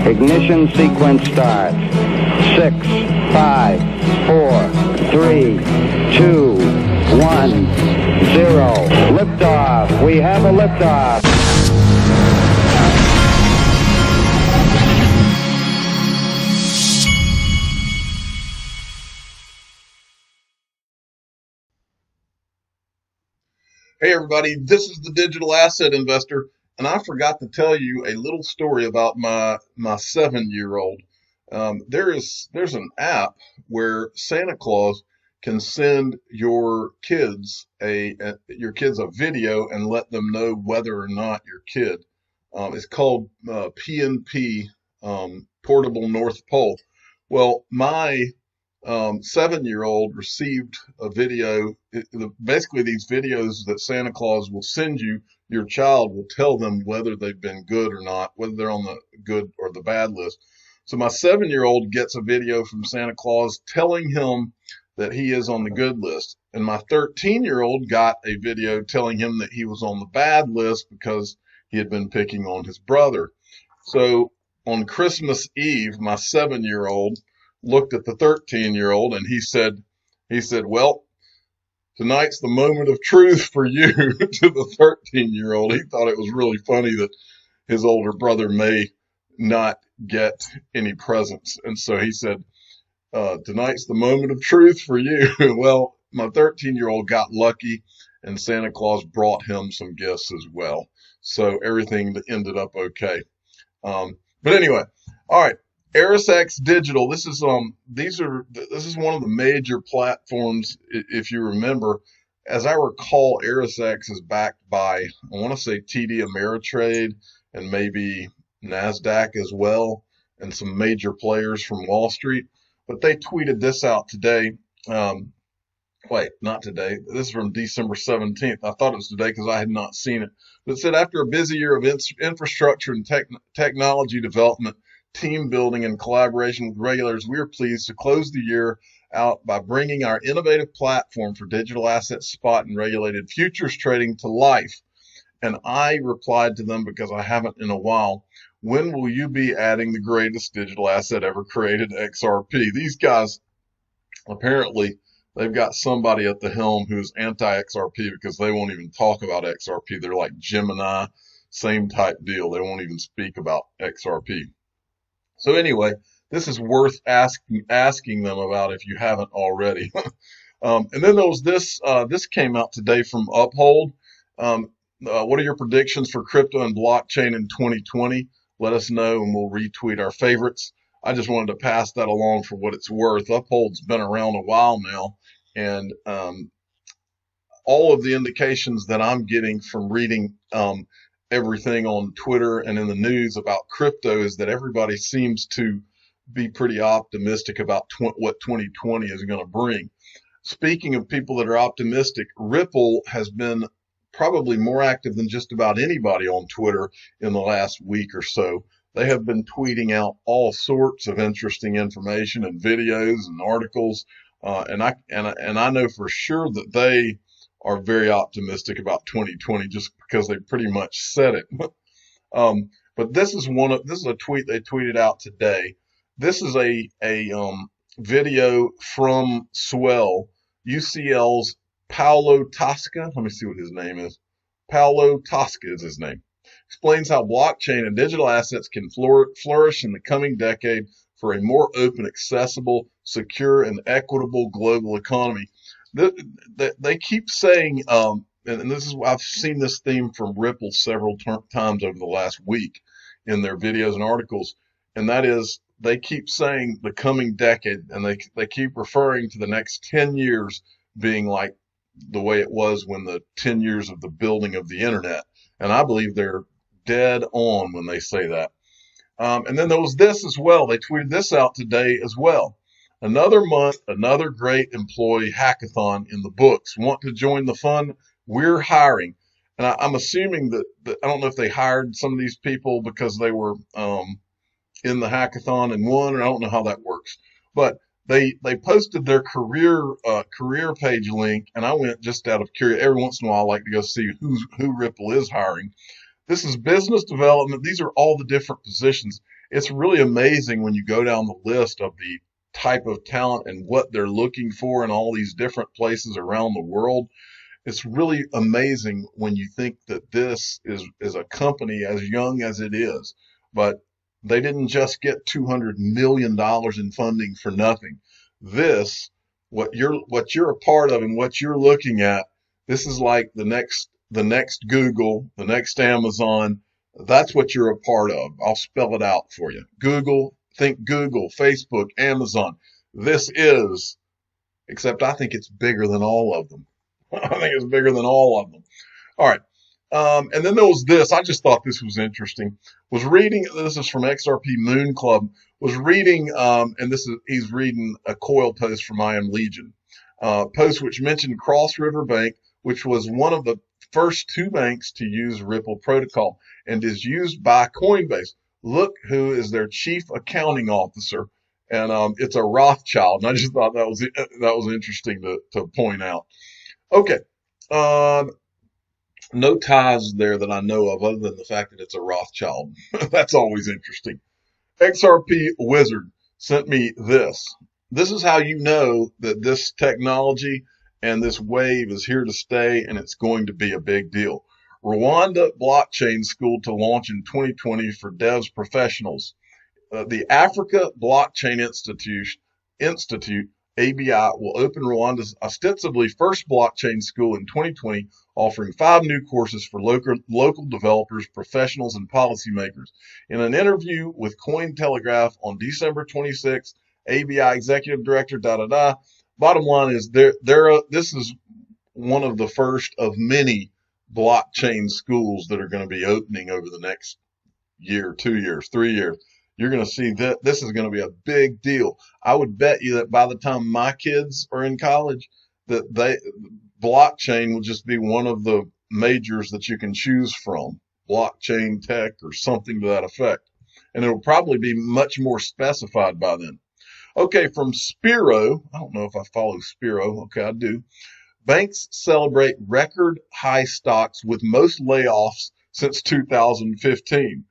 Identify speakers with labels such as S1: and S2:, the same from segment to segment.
S1: Ignition sequence start. 6, 5, 4, 3, 2, 1, 0. Liftoff. We have a liftoff.
S2: Hey everybody, this is the Digital Asset Investor, and I forgot to tell you a little story about my 7-year-old. There's an app where Santa Claus can send your kids a video and let them know whether or not your kid. It's called PNP, Portable North Pole. Well, my 7-year-old received a video. Basically, these videos that Santa Claus will send you, your child will tell them whether they've been good or not, whether they're on the good or the bad list. So my 7-year-old gets a video from Santa Claus telling him that he is on the good list. And my 13-year-old got a video telling him that he was on the bad list because he had been picking on his brother. So on Christmas Eve, my 7-year-old looked at the 13-year-old and he said, well, tonight's the moment of truth for you to the 13-year-old. He thought it was really funny that his older brother may not get any presents. And so he said, tonight's the moment of truth for you. Well, my 13-year-old got lucky and Santa Claus brought him some gifts as well. So everything ended up okay. But anyway, all right. ErisX Digital. This is one of the major platforms. If you remember, as I recall, ErisX is backed by, I want to say TD Ameritrade and maybe NASDAQ as well, and some major players from Wall Street. But they tweeted this out today. Wait, not today. This is from December 17th. I thought it was today because I had not seen it. But it said, after a busy year of infrastructure and technology development, team building, and collaboration with regulators, we are pleased to close the year out by bringing our innovative platform for digital asset spot and regulated futures trading to life. And I replied to them, because I haven't in a while, when will you be adding the greatest digital asset ever created, XRP? These guys, apparently, they've got somebody at the helm who's anti-XRP because they won't even talk about XRP. They're like Gemini, same type deal. They won't even speak about XRP. So anyway, this is worth asking them about if you haven't already. And then there was this came out today from Uphold. What are your predictions for crypto and blockchain in 2020? Let us know and we'll retweet our favorites. I just wanted to pass that along for what it's worth. Uphold's been around a while now, and all of the indications that I'm getting from reading everything on Twitter and in the news about crypto is that everybody seems to be pretty optimistic about what 2020 is going to bring. Speaking of people that are optimistic, Ripple has been probably more active than just about anybody on Twitter in the last week or so. They have been tweeting out all sorts of interesting information and videos and articles, and I know for sure that they are very optimistic about 2020 just because they pretty much said it. But this is a tweet they tweeted out today. This is a video from Swell, UCL's Paulo Tosca. Let me see what his name is. Paulo Tosca is his name. Explains how blockchain and digital assets can flourish in the coming decade for a more open, accessible, secure, and equitable global economy. They keep saying, and this is, I've seen this theme from Ripple several times over the last week in their videos and articles, and that is they keep saying the coming decade, and they keep referring to the next 10 years being like the way it was when the 10 years of the building of the internet. And I believe they're dead on when they say that. And then there was this as well. They tweeted this out today as well. Another month, another great employee hackathon in the books. Want to join the fun? We're hiring. And I'm assuming that I don't know if they hired some of these people because they were in the hackathon and won, or I don't know how that works. But they posted their career page link, and I went just out of curiosity. Every once in a while, I like to go see who Ripple is hiring. This is business development. These are all the different positions. It's really amazing when you go down the list of the type of talent and what they're looking for in all these different places around the world. It's really amazing when you think that this is a company as young as it is, but they didn't just get $200 million in funding for nothing. This, what you're a part of and what you're looking at, this is like the next Google, the next Amazon. That's what you're a part of. I'll spell it out for you. Google, Facebook, Amazon. This is, except I think it's bigger than all of them. I think it's bigger than all of them. All right. And then there was this. I just thought this was interesting. Was reading. This is from XRP Moon Club. Was reading, and he's reading a Coil post from I Am Legion. Post which mentioned Cross River Bank, which was one of the first two banks to use Ripple protocol and is used by Coinbase. Look who is their chief accounting officer, and it's a Rothschild. And I just thought that was interesting to point out. Okay. No ties there that I know of other than the fact that it's a Rothschild. That's always interesting. XRP Wizard sent me this. This is how you know that this technology and this wave is here to stay and it's going to be a big deal. Rwanda Blockchain School to launch in 2020 for devs professionals. The Africa Blockchain Institute, ABI, will open Rwanda's ostensibly first blockchain school in 2020, offering 5 new courses for local developers, professionals, and policymakers. In an interview with Cointelegraph on December 26th, ABI Executive Director, bottom line is this is one of the first of many blockchain schools that are going to be opening over the next year, 2 years, 3 years. You're going to see that this is going to be a big deal. I would bet you that by the time my kids are in college, that blockchain will just be one of the majors that you can choose from, blockchain tech or something to that effect. And it'll probably be much more specified by then. Okay, from Spiro, I don't know if I follow Spiro. Okay, I do. Banks celebrate record high stocks with most layoffs since 2015.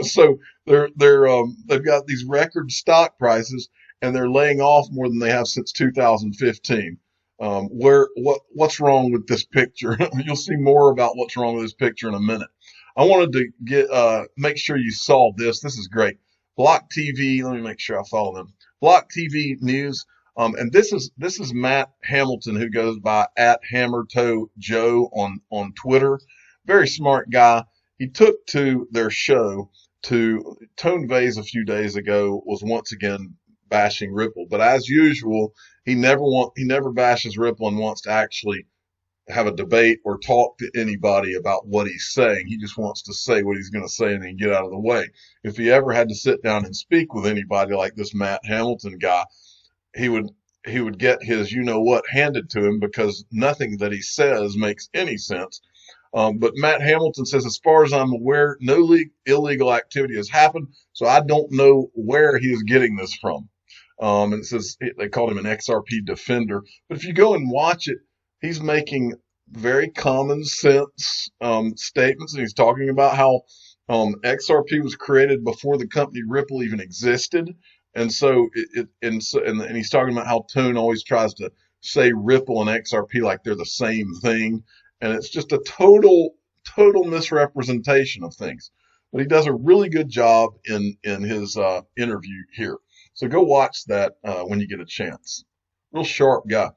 S2: So they've got these record stock prices and they're laying off more than they have since 2015. What's wrong with this picture? You'll see more about what's wrong with this picture in a minute. I wanted to make sure you saw this. This is great. Block TV. Let me make sure I follow them. Block TV News. And this is Matt Hamilton, who goes by @HammerToeJoe on Twitter. Very smart guy. He took to their show to Tone Vase a few days ago was once again bashing Ripple, but as usual, he never bashes Ripple and wants to actually have a debate or talk to anybody about what he's saying. He just wants to say what he's going to say and then get out of the way. If he ever had to sit down and speak with anybody like this Matt Hamilton guy, he would get his you-know-what handed to him because nothing that he says makes any sense. But Matt Hamilton says, as far as I'm aware, no illegal activity has happened, so I don't know where he is getting this from. And it says they called him an XRP defender. But if you go and watch it, he's making very common sense statements, and he's talking about how XRP was created before the company Ripple even existed. And so and he's talking about how Tone always tries to say Ripple and XRP like they're the same thing. And it's just a total misrepresentation of things. But he does a really good job in his interview here. So go watch that when you get a chance. Real sharp guy.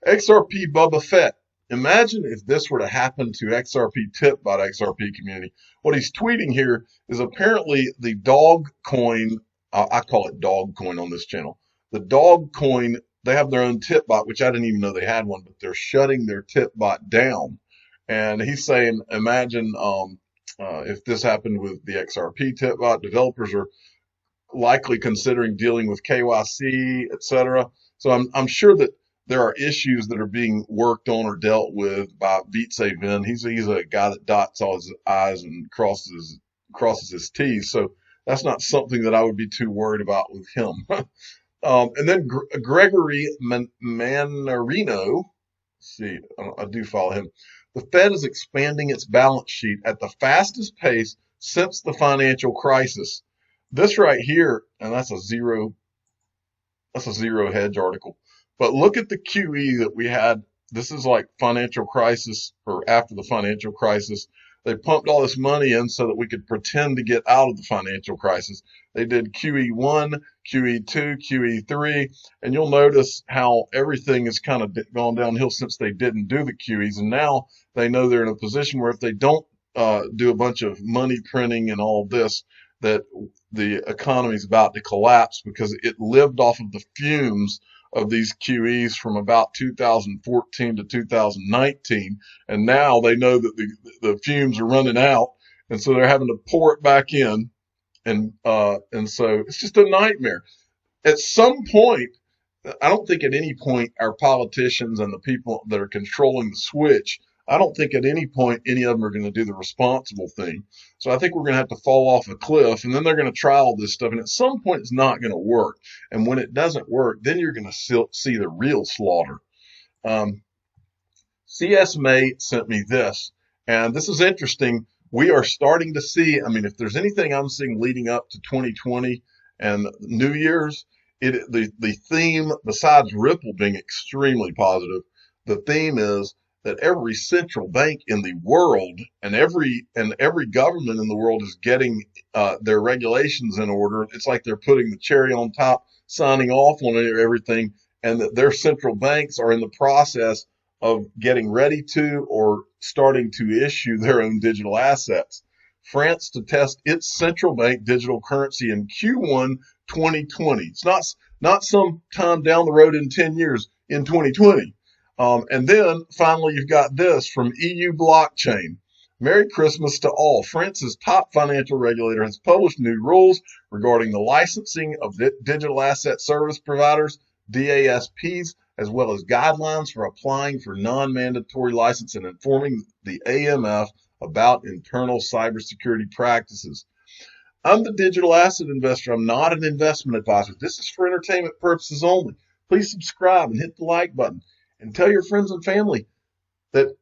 S2: XRP Bubba Fett. Imagine if this were to happen to XRP Tip-Bot XRP community. What he's tweeting here is apparently the dog coin. I call it dog coin on this channel. The dog coin. They have their own Tip-Bot, which I didn't even know they had one, but they're shutting their Tip-Bot down. And he's saying, imagine if this happened with the XRP Tip-Bot. Developers are likely considering dealing with KYC, etc. So I'm sure that there are issues that are being worked on or dealt with by Vin. He's a guy that dots all his I's and crosses his T's. So that's not something that I would be too worried about with him. And then Gregory Manarino, see, I do follow him. The Fed is expanding its balance sheet at the fastest pace since the financial crisis. This right here, and that's a zero hedge article. But look at the QE that we had. This is like financial crisis or after the financial crisis. They pumped all this money in so that we could pretend to get out of the financial crisis. They did QE1, QE2, QE3, and you'll notice how everything has kind of gone downhill since they didn't do the QEs. And now they know they're in a position where if they don't do a bunch of money printing and all of this, that the economy is about to collapse because it lived off of the fumes of these QEs from about 2014 to 2019. And now they know that the fumes are running out. And so they're having to pour it back in. And so it's just a nightmare. At some point, I don't think at any point our politicians and the people that are controlling the switch, I don't think at any point any of them are going to do the responsible thing. So I think we're going to have to fall off a cliff, and then they're going to try all this stuff. And at some point, it's not going to work. And when it doesn't work, then you're going to see the real slaughter. CS May sent me this, and this is interesting. We are starting to see, I mean, if there's anything I'm seeing leading up to 2020 and New Year's, the theme, besides Ripple being extremely positive, the theme is that every central bank in the world and every government in the world is getting their regulations in order. It's like they're putting the cherry on top, signing off on everything, and that their central banks are in the process of getting ready to or starting to issue their own digital assets. France to test its central bank digital currency in Q1 2020. It's not some time down the road in 10 years, in 2020. And then finally, you've got this from EU Blockchain. Merry Christmas to all. France's top financial regulator has published new rules regarding the licensing of digital asset service providers, DASPs, as well as guidelines for applying for non-mandatory license and informing the AMF about internal cybersecurity practices. I'm the digital asset investor. I'm not an investment advisor. This is for entertainment purposes only. Please subscribe and hit the like button and tell your friends and family that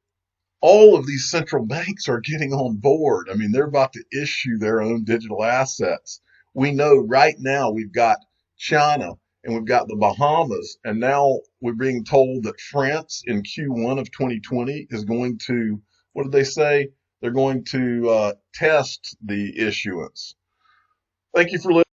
S2: all of these central banks are getting on board. I mean, they're about to issue their own digital assets. We know right now we've got China and we've got the Bahamas, and now we're being told that France in Q1 of 2020 is going to, what did they say? They're going to test the issuance. Thank you for listening.